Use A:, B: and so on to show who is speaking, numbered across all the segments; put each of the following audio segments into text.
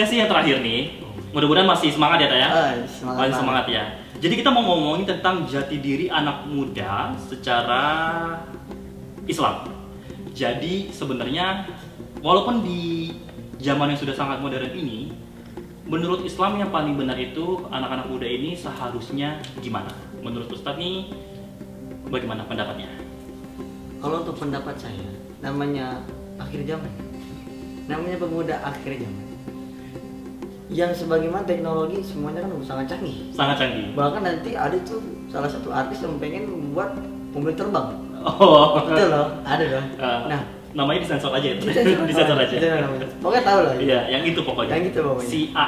A: sesi yang terakhir nih. Mudah-mudahan masih semangat ya, Teh ya. Masih semangat ya. Jadi kita mau ngomongin tentang jati diri anak muda secara Islam. Jadi sebenarnya walaupun di zaman yang sudah sangat modern ini, menurut Islam yang paling benar itu anak-anak muda ini seharusnya gimana? Menurut Ustadz nih, bagaimana pendapatnya?
B: Kalau untuk pendapat saya, namanya akhir zaman, namanya pemuda akhir zaman. Yang sebagaimana teknologi semuanya kan sangat canggih.
A: Sangat canggih.
B: Bahkan nanti ada tuh salah satu artis yang pengen membuat mobil terbang.
A: Oh,
B: Betul loh, ada loh. Nah,
A: namanya disensor aja ya?
B: disensor aja. Pokoknya tahu lah.
A: Iya, yang itu pokoknya.
B: Yang itu pokoknya.
A: Si A.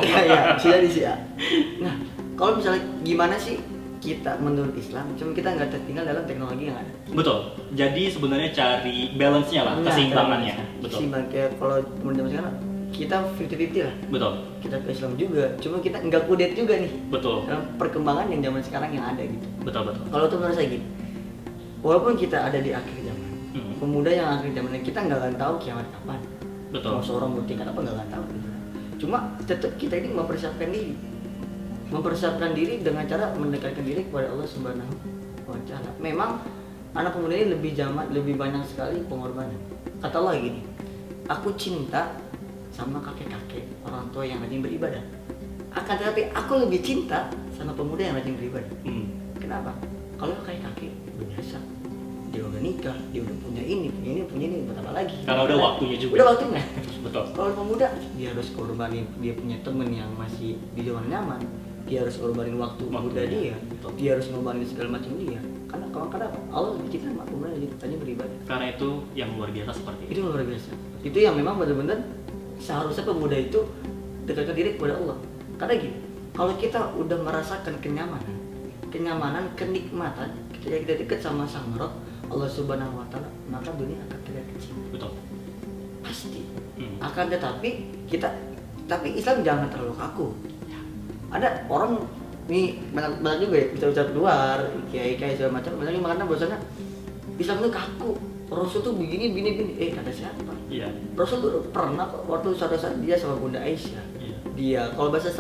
B: Iya, sudah di si A. Nah, kalau misalnya gimana sih kita menurut Islam, cuma kita nggak tertinggal dalam teknologi yang ada.
A: Betul. Jadi sebenarnya cari balance-nya lah, keseimbangannya. Betul.
B: Seimbang kayak kalau menurut sekarang kita 50-50 lah.
A: Betul.
B: Kita ke Islam juga, cuma kita nggak kudet juga nih.
A: Betul.
B: Dalam perkembangan yang zaman sekarang yang ada gitu.
A: Betul.
B: Kalau itu menurut saya gini, walaupun kita ada di akhir zaman, pemuda yang akhir zaman kita nggak akan tahu kiamat kapan.
A: Betul.
B: Mau seorang buktikan apa nggak akan tahu gitu. Cuma tetap kita ini mempersiapkan diri dengan cara mendekatkan diri kepada Allah Subhanahu wa Ta'ala. Memang anak pemuda ini lebih banyak sekali pengorbanan. Kata Allah gini, aku cinta sama kakek-kakek orang tua yang rajin beribadah. Akan tetapi aku lebih cinta sama pemuda yang rajin beribadah. Kenapa? Kalau kakek-kakek biasa, dia udah nikah, dia udah punya ini, buat apa lagi?
A: Karena udah waktunya juga.
B: Udah waktunya.
A: Betul.
B: Kalau pemuda, dia harus korbanin, dia punya temen yang masih di zona nyaman, dia harus korbanin waktu muda dia, dia harus ngorbanin segala macam dia. Karena apa? Allah lebih cinta sama pemuda yang rajin beribadah.
A: Karena itu yang luar biasa seperti itu.
B: Itu luar biasa. Itu yang memang benar-benar seharusnya pemuda itu dekatkan diri kepada Allah. Karena gini, kalau kita udah merasakan kenyamanan, kenikmatan ketika kita dekat sama Sang Rob, Allah Subhanahu wa Ta'ala, maka dunia akan terlihat kecil.
A: Betul.
B: Pasti. Akan tetapi Islam jangan terlalu kaku. Ada orang nih banyak juga ya bicara luar, kiai segala macam, banyak yang mengatakan bahwasanya Islam itu kaku. Rasul tuh begini. Kata siapa?
A: Iya.
B: Rasul tuh pernah waktu saat dia sama Bunda Aisyah.
A: Iya.
B: Dia kalau bahasa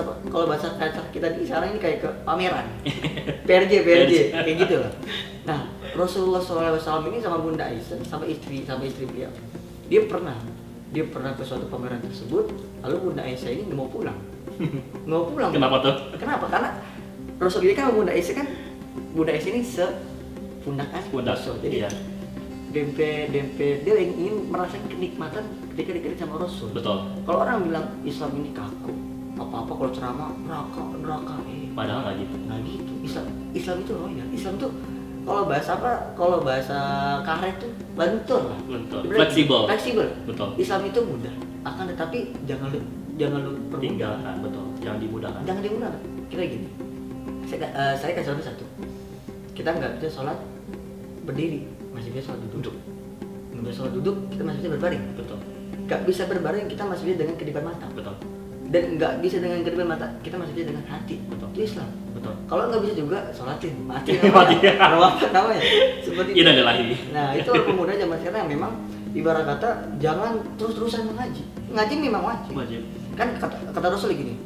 B: kita di sekarang ini kayak ke pameran. PRJ kayak gitu lah. Nah, Rasulullah SAW ini sama Bunda Aisyah, sama istri beliau. Dia pernah ke suatu pameran tersebut, lalu Bunda Aisyah ini nggak mau pulang.
A: Kenapa tuh?
B: Kenapa? Karena Rasul ini kan Bunda Aisyah ini sepundakan Rasul. Jadi
A: iya.
B: dempet dia ingin merasakan kenikmatan ketika dekat sama Rasul.
A: Betul.
B: Kalau orang bilang Islam ini kaku, apa kalau ceramah neraka.
A: Padahal nggak gitu.
B: Nggak gitu. Islam itu royal. Islam tuh kalau bahasa karet tuh lentur lah.
A: Fleksibel.
B: Betul. Islam itu mudah. Akan tetapi jangan lu
A: tinggalkan. Betul. Jangan dimudahkan.
B: Kira gini. Saya kasih contoh satu. Kita nggak bisa sholat berdiri, masih bisa sholat duduk. Nggak bisa sholat duduk, kita masih bisa berbaring.
A: Betul.
B: Nggak bisa berbaring, kita masih bisa dengan kedipan mata.
A: Betul.
B: Dan nggak bisa dengan kedipan mata, kita masih bisa dengan hati.
A: Betul.
B: Itu Islam.
A: Betul.
B: Kalau nggak bisa juga, sholatin. Mati. Namanya. Seperti itu. Nah, itu pemuda zaman sekarang yang memang ibarat kata jangan terus-terusan mengaji. Ngaji memang wajib. Kan kata Rasul gini.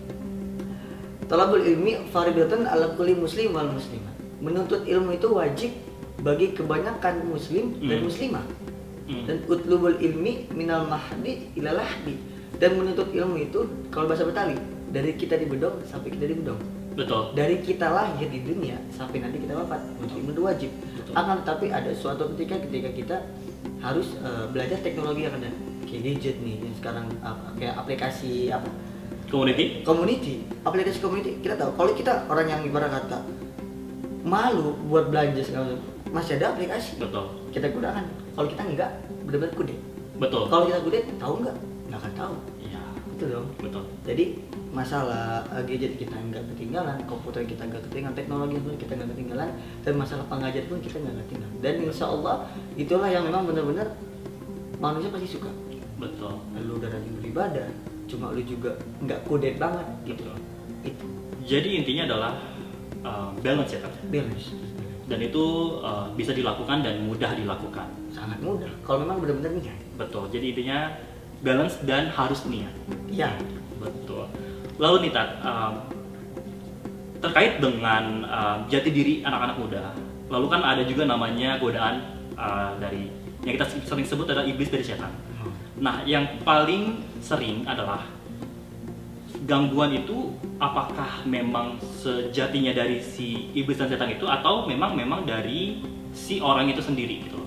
B: Talabul ilmi fardhatun 'ala kulli muslim wal muslimah. Menuntut ilmu itu wajib bagi kebanyakan muslim dan muslimah. Dan utlubul ilmi minal mahdi ilal lahdi. Dan menuntut ilmu itu kalau bahasa Betawi dari kita di bedong sampai kita di bedong.
A: Betul.
B: Dari kita lahir di dunia sampai nanti kita wafat. Ilmu itu wajib. Akan tetapi ada suatu ketika kita harus belajar teknologi yang ada kayak gadget nih yang sekarang kayak aplikasi community aplikasi community. Kita tahu kalau kita orang yang ibarat kata malu buat belanja segala macam, masih ada aplikasi.
A: Betul.
B: Kita gunakan. Kalau kita enggak, benar-benar kudet.
A: Betul.
B: Kalau kita kudet, tahu nggak akan tahu.
A: Iya.
B: Itu dong.
A: Betul.
B: Jadi masalah gadget kita nggak ketinggalan, komputer kita nggak ketinggalan, teknologi pun kita nggak ketinggalan, dan masalah pengajar pun kita nggak ketinggalan. Dan insya Allah itulah yang memang benar-benar manusia pasti suka.
A: Betul.
B: Lu udah rajin beribadah, cuma lu juga nggak kudet banget gitu. Itu.
A: Jadi intinya adalah balance ya kan?
B: Balance.
A: Dan itu bisa dilakukan dan mudah dilakukan.
B: Sangat mudah. Kalau memang benar-benar niat.
A: Betul. Jadi intinya balance dan harus niat.
B: Iya.
A: Betul. Lalu nih Tat, terkait dengan jati diri anak-anak muda, lalu kan ada juga namanya godaan dari yang kita sering sebut adalah iblis dari setan. Nah, yang paling sering adalah gangguan itu apakah memang sejatinya dari si iblis dan setan itu atau memang dari si orang itu sendiri gitu.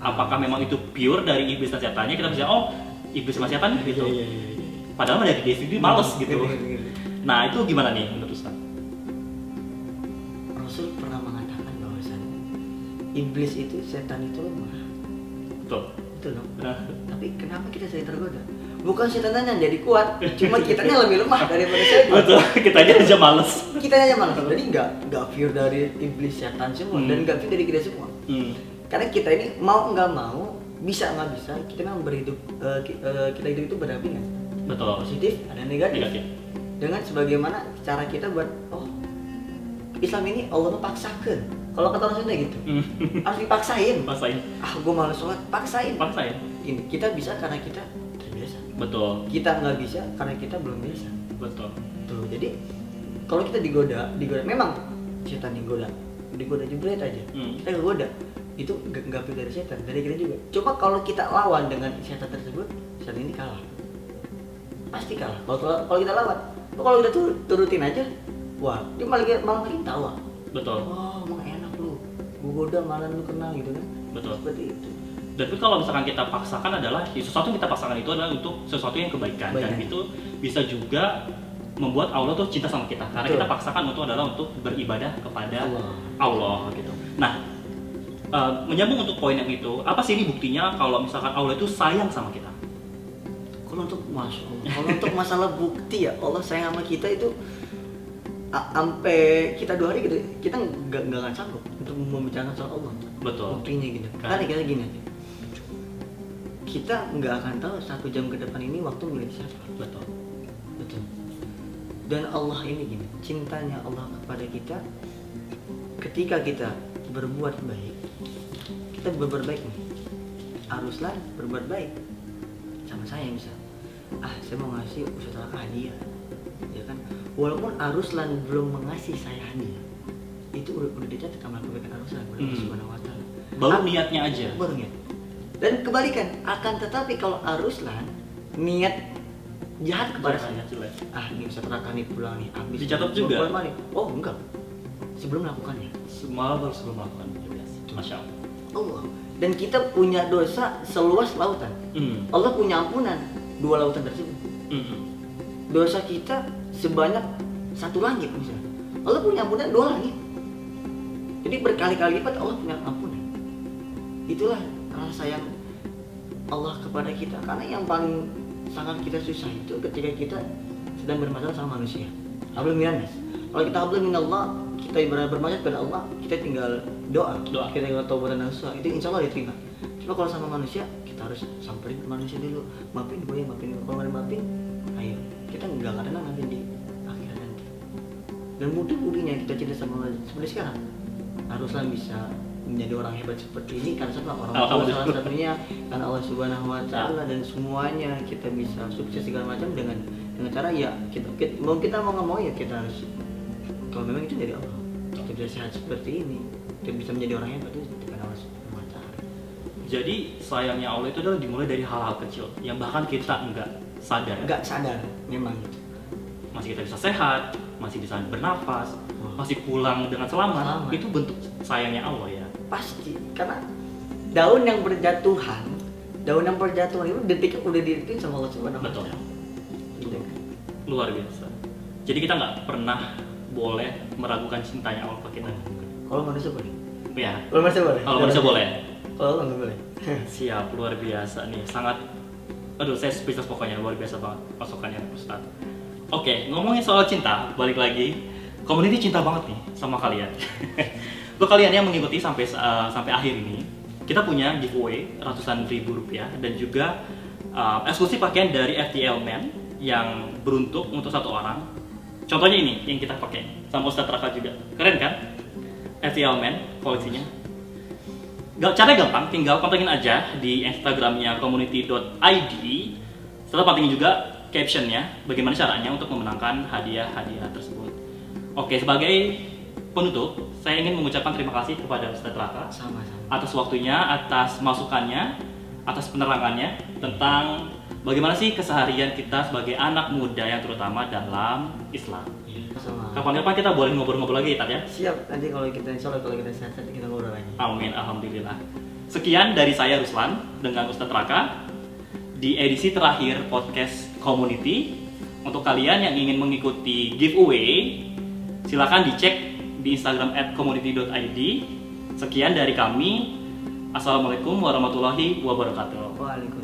A: Apakah memang itu pure dari iblis dan setannya, kita bisa iblis sama setan gitu. Padahal dari dia sendiri males gitu. Nah, itu gimana nih menurut Ustaz?
B: Rasul pernah mengatakan bahwasannya iblis itu, setan itu lemah.
A: Betul.
B: Betul dong. Tapi kenapa kita sering tergoda? Bukan setannya jadi kuat, cuma kitanya lebih lemah daripada setan.
A: Betul, kitanya aja males.
B: Kitanya aja males. Jadi nggak pure dari iblis, setan semua, dan nggak pure dari kita semua. Karena kita ini mau nggak mau, bisa nggak bisa, kita memang berhidup, kita hidup itu berdampingan.
A: Betul.
B: Positif, ada negatif. Dengan sebagaimana cara kita buat, Islam ini Allah mempaksakan. Kalau kata orang Sunda gitu, harus dipaksain. Gue malas sholat, paksain. Ini kita bisa karena kita terbiasa.
A: Betul.
B: Kita nggak bisa karena kita belum biasa.
A: Betul.
B: Tuh, jadi kalau kita digoda, memang setan digoda jebret aja. Kita kegoda, itu nggak pilih dari setan, dari kita juga. Coba kalau kita lawan dengan setan tersebut, setan ini kalah. Pasti kalah. Kalau kita lawan, kalau kita turutin aja, wah, dia malah makin tawa.
A: Betul.
B: Wah, emang enak lu, gue goda malah lu kena gitu kan.
A: Betul.
B: Seperti itu.
A: Dan kalau misalkan kita paksakan adalah sesuatu yang kita paksakan itu adalah untuk sesuatu yang kebaikan. Dan itu bisa juga membuat Allah tuh cinta sama kita karena kita paksakan untuk beribadah kepada Allah gitu. Nah, menyambung untuk poin yang itu, apa sih ini buktinya kalau misalkan Allah itu sayang sama kita?
B: Kalau untuk masalah bukti ya, Allah sayang sama kita itu sampai kita 2 hari gitu, kita nggak sanggup untuk membicarakan soal Allah.
A: Betul.
B: Buktinya gitu. Karena kita gini aja, kita nggak akan tahu 1 jam ke depan ini waktu milik siapa.
A: Betul.
B: Dan Allah ini gini, cintanya Allah kepada kita, ketika kita berbuat baik, kita berbuat baik nih, haruslah berbuat baik sama saya misal. Saya mau ngasih Ustaz Raka hadiah, ya kan? Walaupun Aruslan belum mengasih saya hadiah, itu udah dicatat amal kebaikan Aruslan oleh Subhanahu wa Ta'ala.
A: Baru niatnya aja.
B: Baru niat. Dan kebalikan, akan tetapi kalau Aruslan niat jahat kepada saya, ini Ustaz Raka nih pulang nih, habis
A: dicatat juga?
B: Oh enggak, sebelum melakukannya.
A: Baru sebelum melakukan. Masya
B: Allah. Dan kita punya dosa seluas lautan. Allah punya ampunan 2 lautan tersebut. Dosa kita sebanyak 1 langit misalnya. Allah punya ampunan 2 langit. Jadi berkali-kali lipat Allah punya ampunan. Itulah rasa sayang Allah kepada kita. Karena yang paling sangat kita susah itu ketika kita sedang bermasalah sama manusia. Hablum minannas. Kalau kita hablum minallah, kita bermasalah kepada Allah, kita tinggal doa. Kita tinggal taubat dan nasuha, itu insya Allah diterima. Cuma kalau sama manusia, kita harus samperin ke manusia dulu, maafin gue, maafin gue. Kalau nggak maafin, ayo kita nggak ada nanti di akhirat nanti. Dan bukti-buktinya kita cinta sama Allah seperti sekarang, haruslah bisa menjadi orang hebat seperti ini karena orang tua salah satunya, karena Allah Subhanahu wa Ta'ala, dan semuanya kita bisa sukses segala macam dengan cara ya kita mau nggak mau ya kita harus, kalau memang itu dari Allah, kita bisa sehat seperti ini, kita bisa menjadi orang hebat itu karena Allah Subhanahu wa Ta'ala.
A: Jadi sayangnya Allah itu adalah dimulai dari hal-hal kecil yang bahkan kita nggak sadar
B: memang gitu.
A: Masih kita bisa sehat, masih bisa bernafas, masih pulang dengan selamat. Itu bentuk sayangnya Allah ya.
B: Pasti, karena daun yang berjatuhan itu detiknya udah ditentuin sama Allah Subhanahu wa Ta'ala.
A: Betul. Luar biasa. Jadi kita nggak pernah boleh meragukan cintanya Allah ke kita.
B: Kalau manusia boleh.
A: Ya.
B: Kalau manusia boleh. Kalau Allah nggak boleh.
A: Siap, luar biasa nih. Sangat, saya speechless pokoknya, luar biasa banget masukannya Ustaz. Oke, ngomongin soal cinta, balik lagi. Community cinta banget nih sama kalian. Untuk kalian yang mengikuti sampai akhir ini, kita punya giveaway ratusan ribu rupiah dan juga eksklusif pakaian dari FTL Men yang beruntuk untuk 1 orang. Contohnya ini yang kita pakai sama Ustaz Raka juga, keren kan? FTL Men koleksinya. Caranya gampang, tinggal pantengin aja di Instagramnya community.id Serta penting juga captionnya, bagaimana caranya untuk memenangkan hadiah-hadiah tersebut. Oke, sebagai penutup, saya ingin mengucapkan terima kasih kepada Ustadz Raka atas waktunya, atas masukannya, atas penerangannya tentang bagaimana sih keseharian kita sebagai anak muda yang terutama dalam Islam. Kapan-kapan kita boleh ngobrol-ngobrol lagi, Tat ya?
B: Siap, nanti kalau kita insya Allah kalau kita sehat kita ngobrol lagi.
A: Amin, alhamdulillah. Sekian dari saya Ruslan dengan Ustadz Raka di edisi terakhir podcast Community. Untuk kalian yang ingin mengikuti giveaway, silakan dicek di Instagram @community.id. Sekian dari kami. Assalamualaikum warahmatullahi wabarakatuh.
B: Waalaikumsalam.